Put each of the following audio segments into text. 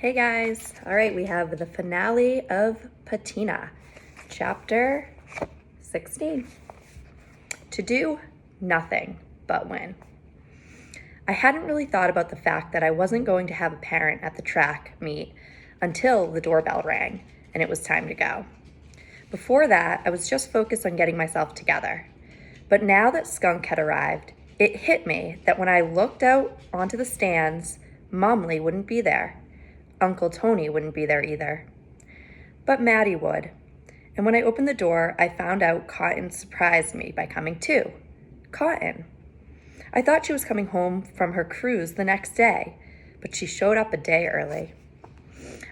Hey guys, all right, we have the finale of Patina, Chapter 16. To do nothing but win. I hadn't really thought about the fact that I wasn't going to have a parent at the track meet until the doorbell rang and it was time to go. Before that, I was just focused on getting myself together. But now that Skunk had arrived, it hit me that when I looked out onto the stands, Momley wouldn't be there. Uncle Tony wouldn't be there either. But Maddie would. And when I opened the door, I found out Cotton surprised me by coming too. Cotton. I thought she was coming home from her cruise the next day, but she showed up a day early.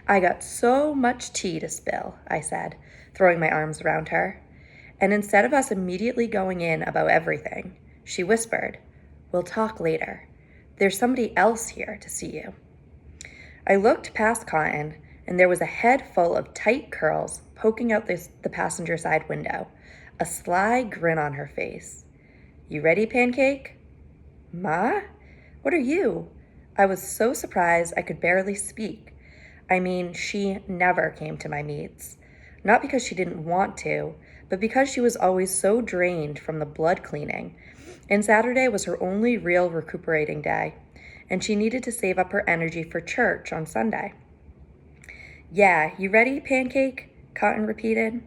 I got so much tea to spill, I said, throwing my arms around her. And instead of us immediately going in about everything, she whispered, "We'll talk later. There's somebody else here to see you." I looked past Cotton, and there was a head full of tight curls poking out the passenger side window, a sly grin on her face. "You ready, Pancake?" "Ma? What are you?" I was so surprised I could barely speak. I mean, she never came to my meets. Not because she didn't want to, but because she was always so drained from the blood cleaning, and Saturday was her only real recuperating day, and she needed to save up her energy for church on Sunday. "Yeah, you ready, Pancake?" Cotton repeated.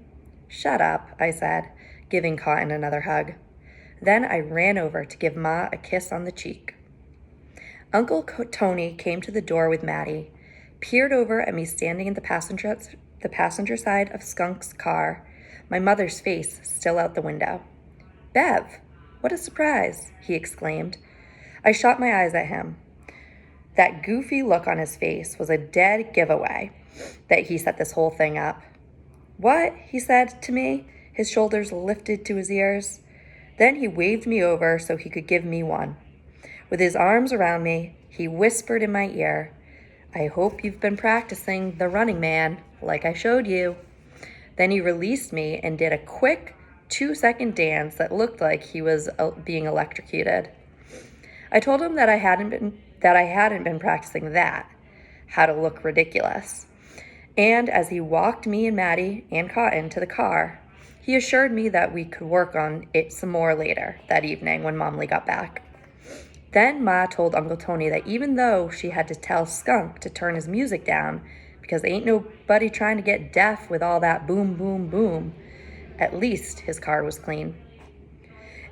"Shut up," I said, giving Cotton another hug. Then I ran over to give Ma a kiss on the cheek. Uncle Tony came to the door with Maddie, peered over at me standing in the passenger side of Skunk's car, my mother's face still out the window. "Bev, what a surprise," he exclaimed. I shot my eyes at him. That goofy look on his face was a dead giveaway that he set this whole thing up. "What?" he said to me, his shoulders lifted to his ears. Then he waved me over so he could give me one. With his arms around me, he whispered in my ear, "I hope you've been practicing the running man like I showed you." Then he released me and did a quick 2-second dance that looked like he was being electrocuted. I told him that I hadn't been practicing that, how to look ridiculous. And as he walked me and Maddie and Cotton to the car, he assured me that we could work on it some more later that evening when Momley got back. Then Ma told Uncle Tony that even though she had to tell Skunk to turn his music down because ain't nobody trying to get deaf with all that boom, boom, boom, at least his car was clean.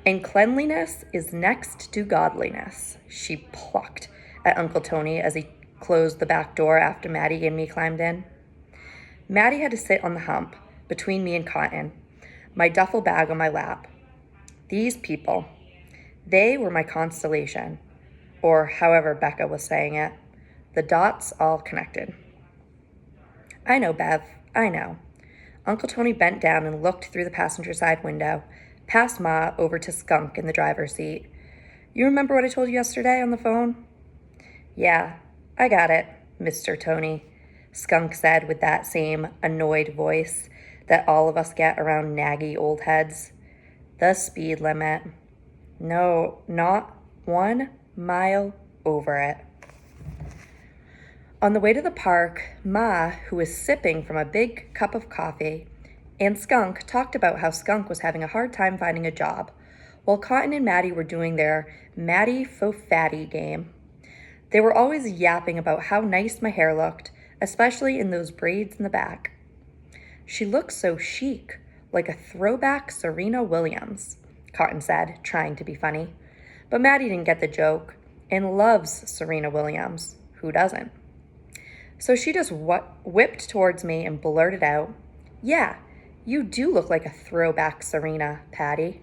"And cleanliness is next to godliness," she plucked at Uncle Tony as he closed the back door after Maddie and me climbed in. Maddie had to sit on the hump between me and Cotton, my duffel bag on my lap. These people, they were my constellation, or however Becca was saying it, the dots all connected. "I know, Bev, I know." Uncle Tony bent down and looked through the passenger side window, past Ma over to Skunk in the driver's seat. "You remember what I told you yesterday on the phone?" "Yeah, I got it, Mr. Tony," Skunk said with that same annoyed voice that all of us get around naggy old heads. "The speed limit. No, not 1 mile over it." On the way to the park, Ma, who was sipping from a big cup of coffee, and Skunk talked about how Skunk was having a hard time finding a job, while Cotton and Maddie were doing their Maddie Faux Fatty game. They were always yapping about how nice my hair looked, especially in those braids in the back. "She looks so chic, like a throwback Serena Williams," Cotton said, trying to be funny. But Maddie didn't get the joke and loves Serena Williams. Who doesn't? So she just whipped towards me and blurted out, "Yeah, you do look like a throwback Serena, Patty."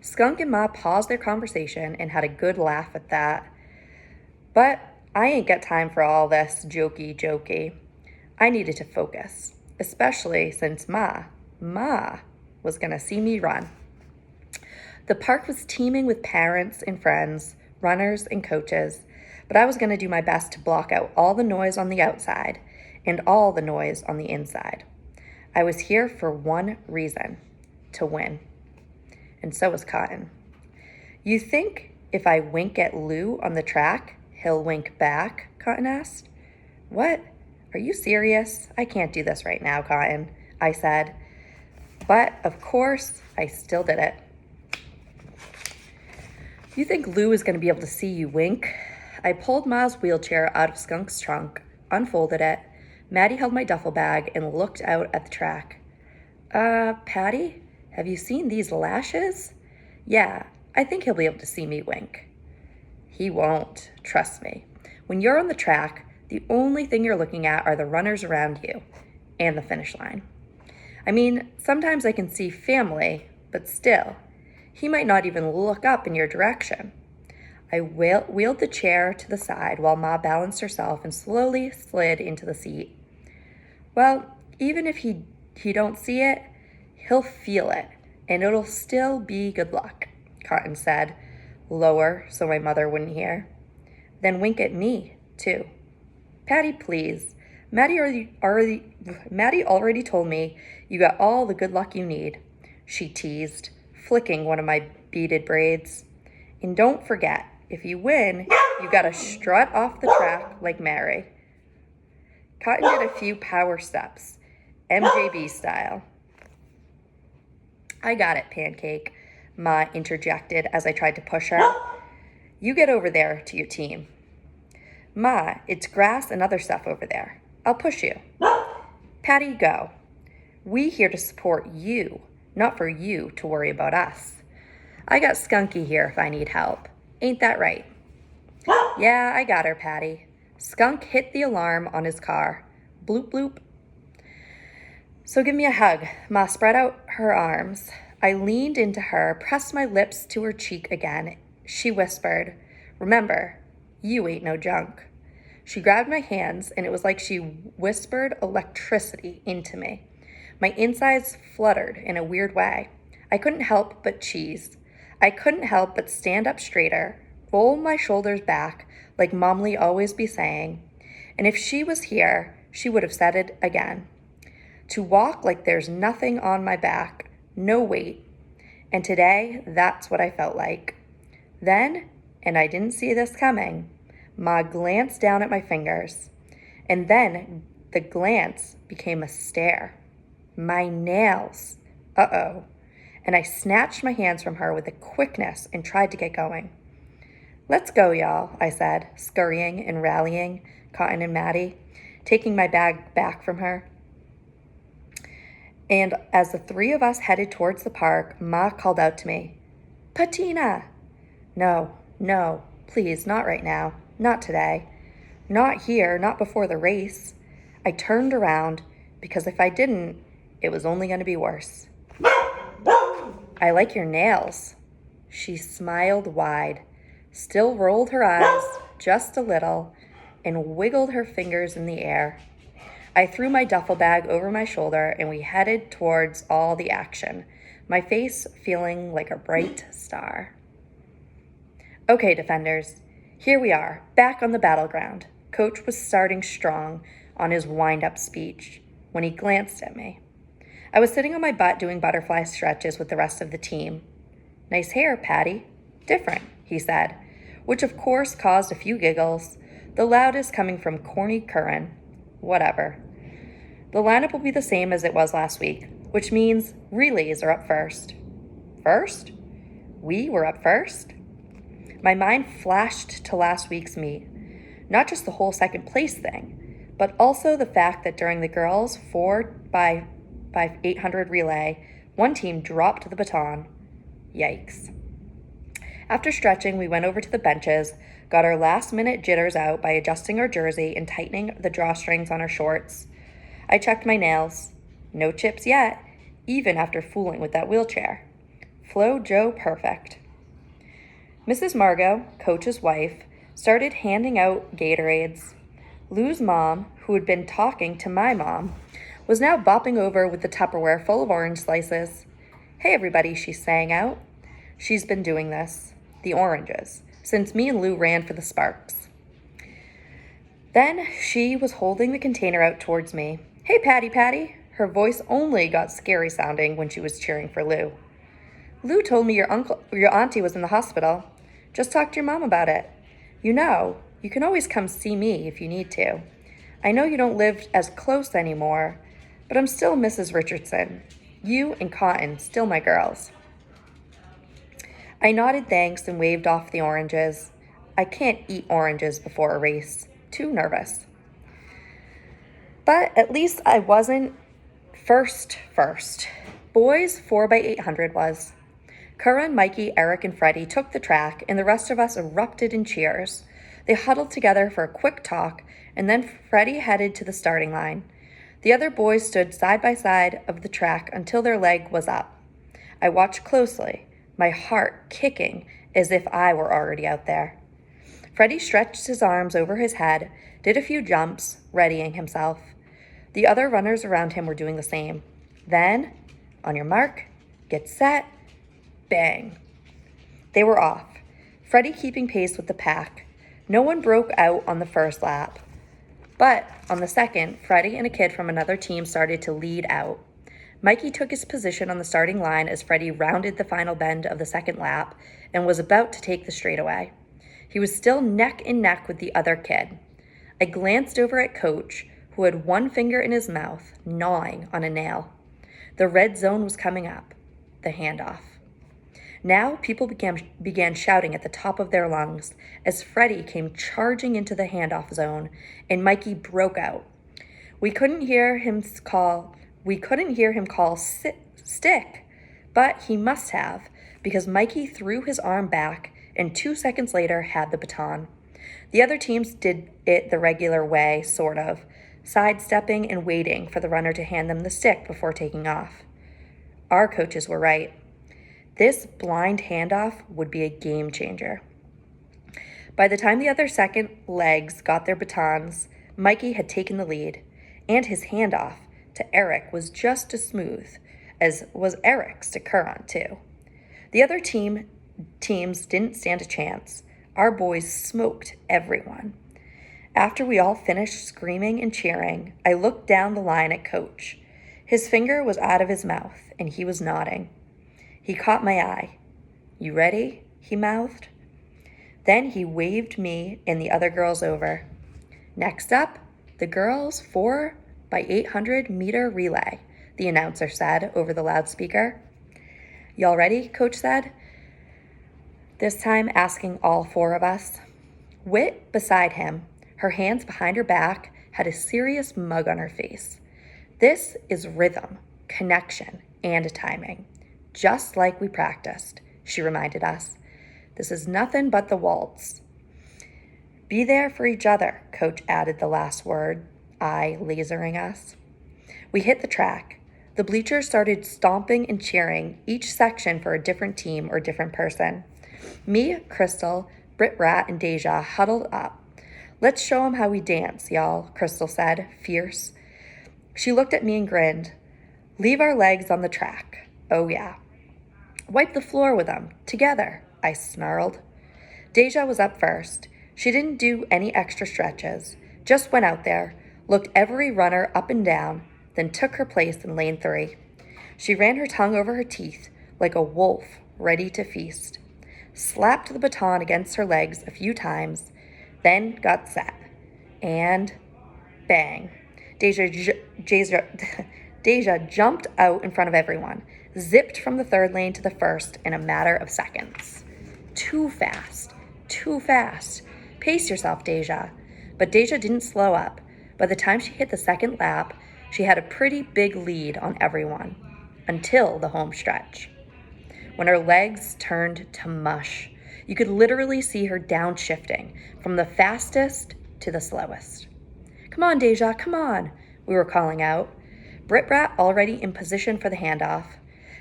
Skunk and Ma paused their conversation and had a good laugh at that. But I ain't got time for all this jokey. I needed to focus, especially since Ma was gonna see me run. The park was teeming with parents and friends, runners and coaches, but I was gonna do my best to block out all the noise on the outside and all the noise on the inside. I was here for one reason, to win. And so was Cotton. "You think if I wink at Lou on the track, he'll wink back?" Cotton asked. "What? Are you serious? I can't do this right now, Cotton, I said. But, of course, I still did it. You think Lou is going to be able to see you wink? I pulled Ma's wheelchair out of Skunk's trunk, unfolded it. Maddie held my duffel bag and looked out at the track. Patty, have you seen these lashes? Yeah, I think he'll be able to see me wink. He won't, trust me. When you're on the track, the only thing you're looking at are the runners around you and the finish line. I mean, sometimes I can see family, but still, he might not even look up in your direction. I wheeled the chair to the side while Ma balanced herself and slowly slid into the seat. Well, even if he don't see it, he'll feel it, and it'll still be good luck, Cotton said, lower so my mother wouldn't hear. Then wink at me, too. Patty, please. Maddie already told me you got all the good luck you need, she teased, flicking one of my beaded braids. And don't forget, if you win, you gotta strut off the track like Mary. Cotton did a few power steps, MJB style. I got it, Pancake, Ma interjected as I tried to push her. You get over there to your team. Ma, it's grass and other stuff over there. I'll push you. Patty, go. We here to support you, not for you to worry about us. I got Skunky here if I need help. Ain't that right? Yeah, I got her, Patty. Skunk hit the alarm on his car. Bloop, bloop. So give me a hug. Ma spread out her arms. I leaned into her, pressed my lips to her cheek again. She whispered, remember, you ain't no junk. She grabbed my hands, and it was like she whispered electricity into me. My insides fluttered in a weird way. I couldn't help but cheese. I couldn't help but stand up straighter, roll my shoulders back, like Momly always be saying. And if she was here, she would have said it again. To walk like there's nothing on my back, no weight. And today, that's what I felt like. Then, and I didn't see this coming, Ma glanced down at my fingers, and then the glance became a stare. My nails. Uh-oh. And I snatched my hands from her with a quickness and tried to get going. Let's go, y'all, I said, scurrying and rallying Cotton and Maddie, taking my bag back from her. And as the three of us headed towards the park, Ma called out to me, Patina! No, please, not right now. Not today. Not here, not before the race. I turned around because if I didn't, it was only going to be worse. I like your nails. She smiled wide, still rolled her eyes just a little, and wiggled her fingers in the air. I threw my duffel bag over my shoulder and we headed towards all the action, my face feeling like a bright star. Okay, defenders. Here we are, back on the battleground. Coach was starting strong on his wind-up speech when he glanced at me. I was sitting on my butt doing butterfly stretches with the rest of the team. Nice hair, Patty. Different, he said, which of course caused a few giggles, the loudest coming from Corny Curran. Whatever. The lineup will be the same as it was last week, which means relays are up first. First? We were up first? My mind flashed to last week's meet. Not just the whole second place thing, but also the fact that during the girls' 4x800 relay, one team dropped the baton. Yikes. After stretching, we went over to the benches, got our last-minute jitters out by adjusting our jersey and tightening the drawstrings on our shorts. I checked my nails. No chips yet, even after fooling with that wheelchair. Flo Jo perfect. Mrs. Margot, Coach's wife, started handing out Gatorades. Lou's mom, who had been talking to my mom, was now bopping over with the Tupperware full of orange slices. Hey everybody, she sang out. She's been doing this, the oranges, since me and Lou ran for the Sparks. Then she was holding the container out towards me. Hey Patty. Her voice only got scary sounding when she was cheering for Lou. Lou told me your auntie was in the hospital. Just talk to your mom about it. You know, you can always come see me if you need to. I know you don't live as close anymore, but I'm still Mrs. Richardson. You and Cotton, still my girls." I nodded thanks and waved off the oranges. I can't eat oranges before a race. Too nervous. But at least I wasn't first. Boys 4x800 was. Curran, Mikey, Eric, and Freddie took the track, and the rest of us erupted in cheers. They huddled together for a quick talk, and then Freddie headed to the starting line. The other boys stood side by side of the track until their leg was up. I watched closely, my heart kicking as if I were already out there. Freddie stretched his arms over his head, did a few jumps, readying himself. The other runners around him were doing the same. Then, on your mark, get set, bang. They were off, Freddie keeping pace with the pack. No one broke out on the first lap. But on the second, Freddie and a kid from another team started to lead out. Mikey took his position on the starting line as Freddie rounded the final bend of the second lap and was about to take the straightaway. He was still neck and neck with the other kid. I glanced over at Coach, who had one finger in his mouth, gnawing on a nail. The red zone was coming up, the handoff. Now people began shouting at the top of their lungs as Freddie came charging into the handoff zone and Mikey broke out. We couldn't hear him call stick, but he must have, because Mikey threw his arm back and 2 seconds later had the baton. The other teams did it the regular way, sort of, sidestepping and waiting for the runner to hand them the stick before taking off. Our coaches were right. This blind handoff would be a game changer. By the time the other second legs got their batons, Mikey had taken the lead, and his handoff to Eric was just as smooth as was Eric's to Curran, too. The other teams didn't stand a chance. Our boys smoked everyone. After we all finished screaming and cheering, I looked down the line at Coach. His finger was out of his mouth, and he was nodding. He caught my eye. "You ready?" he mouthed. Then he waved me and the other girls over. "Next up, the girls' 4x800-meter relay," the announcer said over the loudspeaker. "Y'all ready?" Coach said, this time asking all four of us. Whit, beside him, her hands behind her back, had a serious mug on her face. "This is rhythm, connection, and timing, just like we practiced," she reminded us. "This is nothing but the waltz." "Be there for each other," Coach added the last word, eye lasering us. We hit the track. The bleachers started stomping and cheering, each section for a different team or different person. Me, Crystal, Brit Rat, and Deja huddled up. "Let's show 'em how we dance, y'all," Crystal said, fierce. She looked at me and grinned. "Leave our legs on the track. Oh, yeah. Wipe the floor with 'em, together," I snarled. Deja was up first. She didn't do any extra stretches, just went out there, looked every runner up and down, then took her place in lane 3. She ran her tongue over her teeth like a wolf ready to feast, slapped the baton against her legs a few times, then got set. And bang. Deja jumped out in front of everyone, zipped from the third lane to the first in a matter of seconds. Too fast. Pace yourself, Deja. But Deja didn't slow up. By the time she hit the second lap, she had a pretty big lead on everyone, until the home stretch. When her legs turned to mush, you could literally see her downshifting from the fastest to the slowest. "Come on, Deja, come on," we were calling out. Brit Brat already in position for the handoff.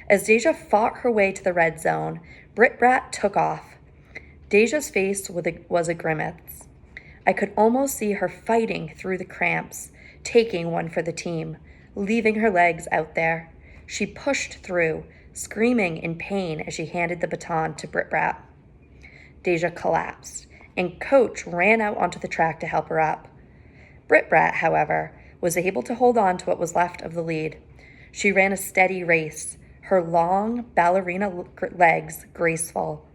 As Deja fought her way to the red zone, Brit Brat took off. Deja's face was a grimace. I could almost see her fighting through the cramps, taking one for the team, leaving her legs out there. She pushed through, screaming in pain as she handed the baton to Brit Brat. Deja collapsed, and Coach ran out onto the track to help her up. Brit Brat, however, was able to hold on to what was left of the lead. She ran a steady race, her long ballerina legs graceful,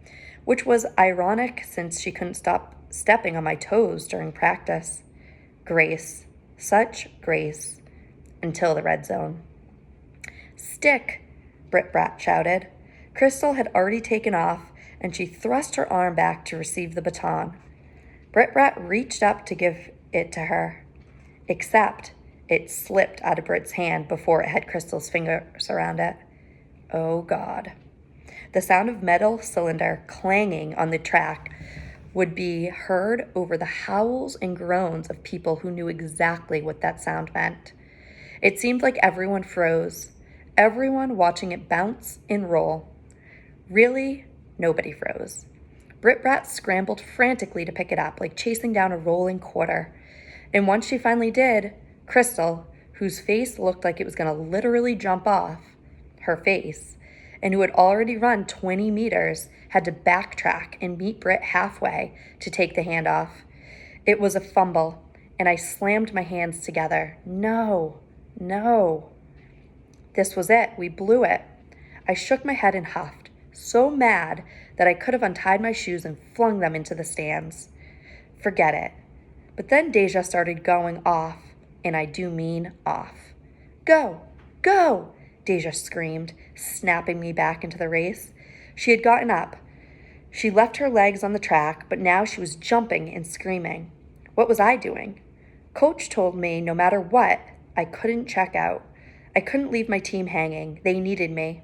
which was ironic since she couldn't stop stepping on my toes during practice. Grace, Such grace until the red zone. Stick, Britt Brat shouted. Crystal had already taken off, and she thrust her arm back to receive the baton. Britt Brat reached up to give it to her, except it slipped out of Britt's hand before it had Crystal's fingers around it. Oh, God. The sound of metal cylinder clanging on the track would be heard over the howls and groans of people who knew exactly what that sound meant. It seemed like everyone froze, everyone watching it bounce and roll. Really, nobody froze. Britt Brat scrambled frantically to pick it up, like chasing down a rolling quarter. And once she finally did, Crystal, whose face looked like it was going to literally jump off her face, and who had already run 20 meters, had to backtrack and meet Britt halfway to take the hand off. It was a fumble, and I slammed my hands together. No. This was it. We blew it. I shook my head and huffed, so mad that I could have untied my shoes and flung them into the stands. Forget it. But then Deja started going off, and I do mean off. Go! Go! Deja screamed, snapping me back into the race. She had gotten up. She left her legs on the track, but now she was jumping and screaming. What was I doing? Coach told me no matter what, I couldn't check out. I couldn't leave my team hanging. They needed me.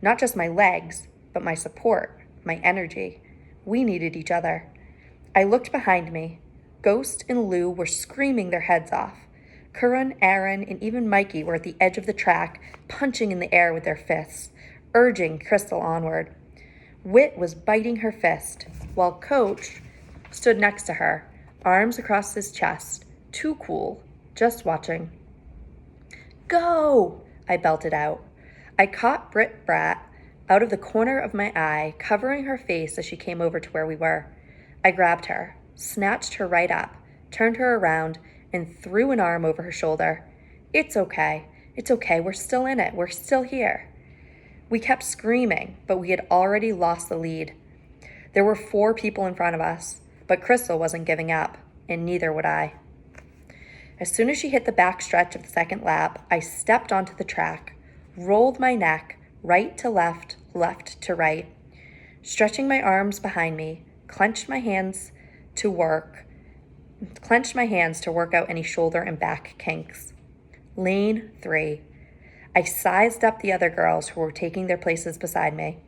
Not just my legs, but my support, my energy. We needed each other. I looked behind me. Ghost and Lou were screaming their heads off. Curran, Aaron, and even Mikey were at the edge of the track, punching in the air with their fists, urging Crystal onward. Whit was biting her fist, while Coach stood next to her, arms across his chest, too cool, just watching. Go! I belted out. I caught Britt Brat out of the corner of my eye, covering her face as she came over to where we were. I grabbed her, snatched her right up, turned her around, and threw an arm over her shoulder. It's okay. We're still in it. We're still here. We kept screaming, but we had already lost the lead. There were 4 people in front of us, but Crystal wasn't giving up, and neither would I. As soon as she hit the back stretch of the second lap, I stepped onto the track, rolled my neck, right to left, left to right, stretching my arms behind me, clenched my hands to work out any shoulder and back kinks. Lane 3. I sized up the other girls who were taking their places beside me.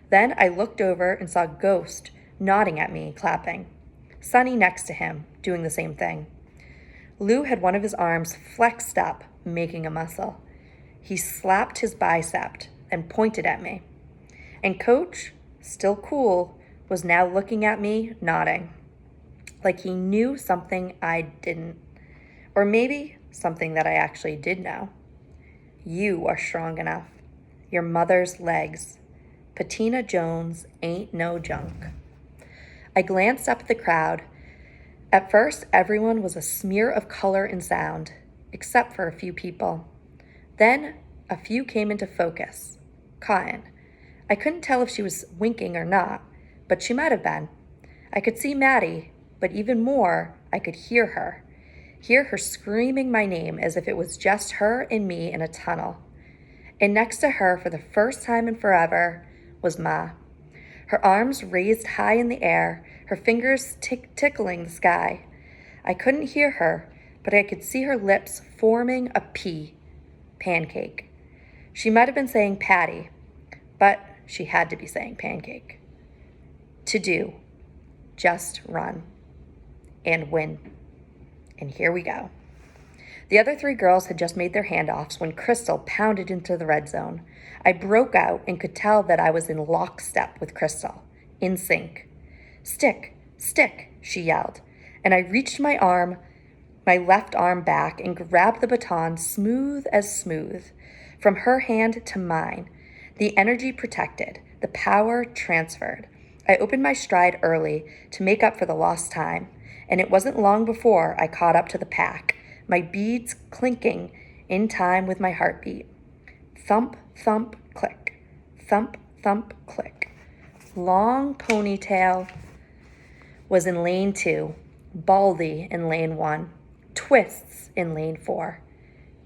Then I looked over and saw Ghost nodding at me, clapping. Sunny next to him, doing the same thing. Lou had one of his arms flexed up, making a muscle. He slapped his bicep and pointed at me. And Coach, still cool, was now looking at me, nodding. Like he knew something I didn't. Or maybe something that I actually did know. You are strong enough. Your mother's legs. Patina Jones ain't no junk. I glanced up at the crowd. At first, everyone was a smear of color and sound, except for a few people. Then, a few came into focus. Cotton. I couldn't tell if she was winking or not, but she might have been. I could see Maddie, but even more, I could hear her screaming my name as if it was just her and me in a tunnel. And next to her, for the first time in forever, was Ma. Her arms raised high in the air, her fingers tickling the sky. I couldn't hear her, but I could see her lips forming a P, pancake. She might have been saying patty, but she had to be saying pancake. To do, just run, and win. And here we go. The other 3 girls had just made their handoffs when Crystal pounded into the red zone. I broke out and could tell that I was in lockstep with Crystal, in sync. Stick, stick, she yelled, and I reached my left arm back and grabbed the baton smooth as smooth. From her hand to mine, the energy protected, the power transferred. I opened my stride early to make up for the lost time, and it wasn't long before I caught up to the pack, my beads clinking in time with my heartbeat. Thump, thump, click. Thump, thump, click. Long Ponytail was in lane 2, Baldy in lane 1. twists in lane 4.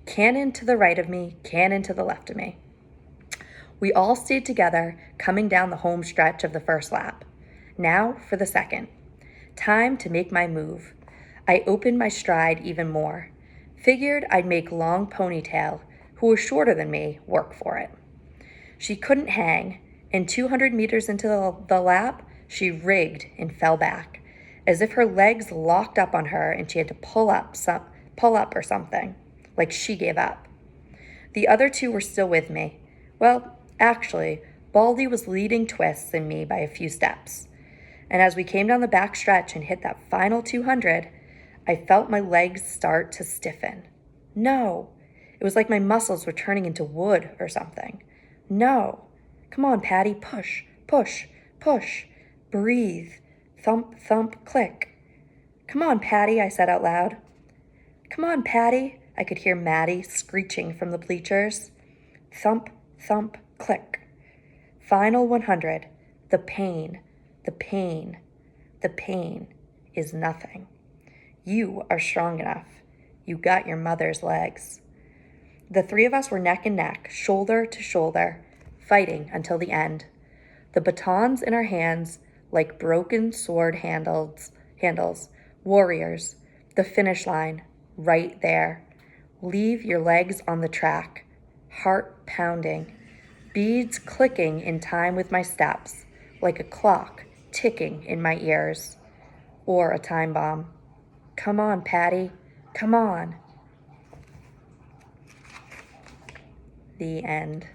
Cannon to the right of me, cannon to the left of me. We all stayed together, coming down the home stretch of the first lap. Now for the second. Time to make my move. I opened my stride even more. Figured I'd make Long Ponytail, who was shorter than me, work for it. She couldn't hang, and 200 meters into the lap, she rigged and fell back, as if her legs locked up on her and she had to pull up or something, like she gave up. The other two were still with me. Well, actually, Baldy was leading Twists and me by a few steps. And as we came down the back stretch and hit that final 200, I felt my legs start to stiffen. No, it was like my muscles were turning into wood or something. No, come on, Patty, push, push, push, breathe, thump, thump, click. Come on, Patty, I said out loud. Come on, Patty, I could hear Maddie screeching from the bleachers. Thump, thump, click. Final 100, the pain, the pain, the pain is nothing. You are strong enough. You got your mother's legs. The three of us were neck and neck, shoulder to shoulder, fighting until the end. The batons in our hands like broken sword handles, warriors, the finish line, right there. Leave your legs on the track, heart pounding, beads clicking in time with my steps, like a clock ticking in my ears, or a time bomb. Come on, Patty, come on. The end.